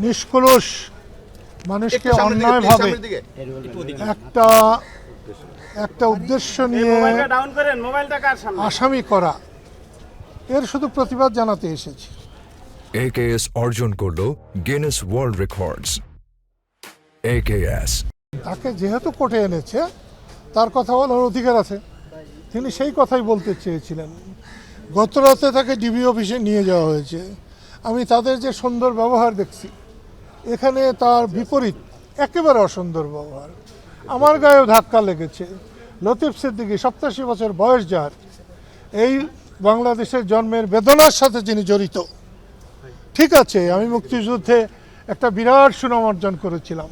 নিষ্কলুষ মানুষকে অন্যায়ভাবে একটা উদ্দেশ্য নিয়ে আসামি করা, এর শুধু প্রতিবাদ জানাতে এসেছি। AKS অর্জন করলো গিনেস ওয়ার্ল্ড রেকর্ডস। AKS তাকে যেহেতু কোর্টে এনেছে, তার কথা বলার অধিকার আছে। তিনি সেই কথাই বলতে চেয়েছিলেন। গত রাতে তাকে ডিবি অফিসে নিয়ে যাওয়া হয়েছে। আমি তাদের যে সুন্দর ব্যবহার দেখছি, এখানে তার বিপরীত একেবারে অসুন্দর ব্যবহার। আমার গায়েও ধাক্কা লেগেছে। লতিফ সিদ্দিকী 87 বছর বয়স, যার এই বাংলাদেশের জন্মের বেদনার সাথে যিনি জড়িত। ঠিক আছে, আমি মুক্তিযুদ্ধে একটা বিরাট সুনাম অর্জন করেছিলাম,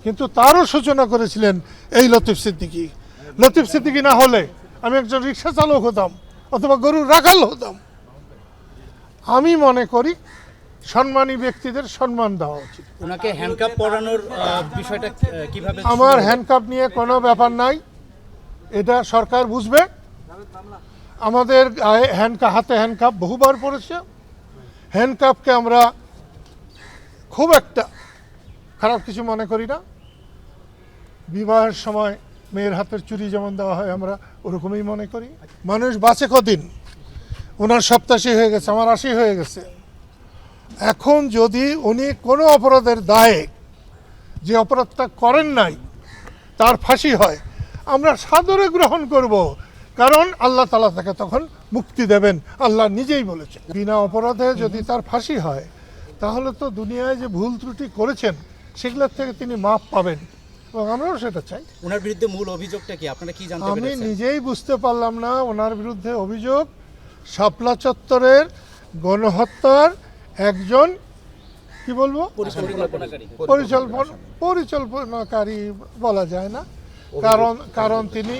কিন্তু তারও সূচনা করেছিলেন এই লতিফ সিদ্দিকী। লতিফ সিদ্দিকী না হলে আমি একজন রিক্সা চালক হতাম অথবা গরুর রাখাল হতাম। আমি মনে করি সম্মানী ব্যক্তিদের সম্মান দেওয়া উচিত। ওনাকে হ্যান্ডকাপ পরানোর বিষয়টা কিভাবে? আমার হ্যান্ডকাপ নিয়ে কোনো ব্যাপার নাই, এটা সরকার বুঝবে। আমাদের হাতে হ্যান্ডকাপ বহুবার পড়েছে। হ্যান্ডকাপকে আমরা খুব একটা খারাপ কিছু মনে করি না। বিবাহের সময় মেয়ের হাতের চুড়ি যেমন দেওয়া হয়, আমরা ওরকমই মনে করি। মানুষ বাঁচে কদিন? ওনার 87 হয়ে গেছে, আমার 80 হয়ে গেছে। এখন যদি উনি কোনো অপরাধের দায়ে, যে অপরাধটা করেন নাই, তার ফাঁসি হয়, আমরা সাদরে গ্রহণ করব, কারণ আল্লাহ তাআলা তাকে তখন মুক্তি দেবেন। আল্লাহ নিজেই বলেছেন, বিনা অপরাধে যদি তার ফাঁসি হয়, তাহলে তো দুনিয়ায় যে ভুল ত্রুটি করেছেন সেগুলোর থেকে তিনি মাপ পাবেন, এবং আমরাও সেটা চাই। ওনার বিরুদ্ধে মূল অভিযোগটা কি, আপনারা কি জানতে পেরেছেন? আমি নিজেই বুঝতে পারলাম না। ওনার বিরুদ্ধে অভিযোগ শাপলা চত্বরের গণহত্যার একজন, কি বলবো, পরিকল্পনাকারী বলা যায় না, কারণ তিনি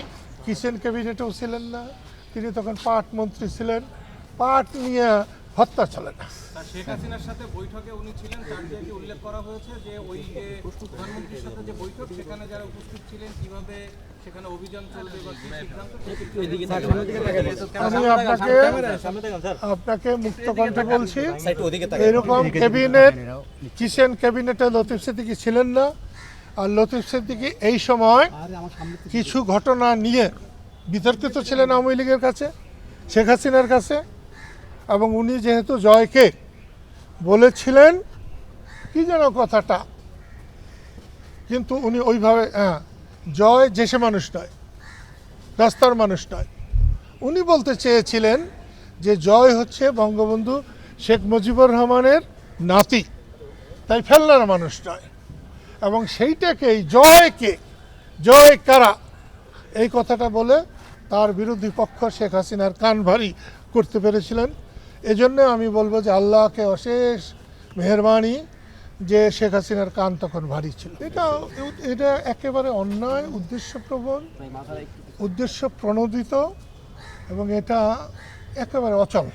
কিচেন ক্যাবিনেটেও ছিলেন না। তিনি তখন পাট মন্ত্রী ছিলেন। পাট নিয়ে হত্যা চলে না। শেখ হাসিনার সাথে বৈঠকে উনি ছিলেন, তার দিয়ে উল্লেখ করা হয়েছে যে ওই যে প্রধানমন্ত্রীর সাথে যে বৈঠক, সেখানে যারা উপস্থিত ছিলেন, কিভাবে সেখানে অভিযান চলবে বা কি সিদ্ধান্ত। আমি আপনাকে মুক্ত কণ্ঠে বলছি, এরকম ক্যাবিনেট, কিচেন ক্যাবিনেটে লতিফ সিদ্দিকী ছিলেন না। আর লতিফ সিদ্দিকী এই সময় কিছু ঘটনা নিয়ে বিতর্কিত ছিলেন আওয়ামী লীগের কাছে, শেখ হাসিনার কাছে। এবং উনি যেহেতু জয়কে বলেছিলেন, কি যেন কথাটা, কিন্তু উনি ওইভাবে, জয় দেশে মানুষ নয়, রাস্তার মানুষ নয়। উনি বলতে চেয়েছিলেন যে জয় হচ্ছে বঙ্গবন্ধু শেখ মুজিবুর রহমানের নাতি, তাই ফেলনার মানুষ নয়। এবং সেইটাকেই জয় কারা, এই কথাটা বলে তার বিরোধী পক্ষ শেখ হাসিনার কান ভারী করতে পেরেছিলেন। এজন্য আমি বলবো যে আল্লাহকে অশেষ মেহেরবানি যে শেখ হাসিনার কান তখন ভারী ছিল। এটা একেবারে অন্যায়, উদ্দেশ্য প্রণোদিত, এবং এটা একেবারে অচল।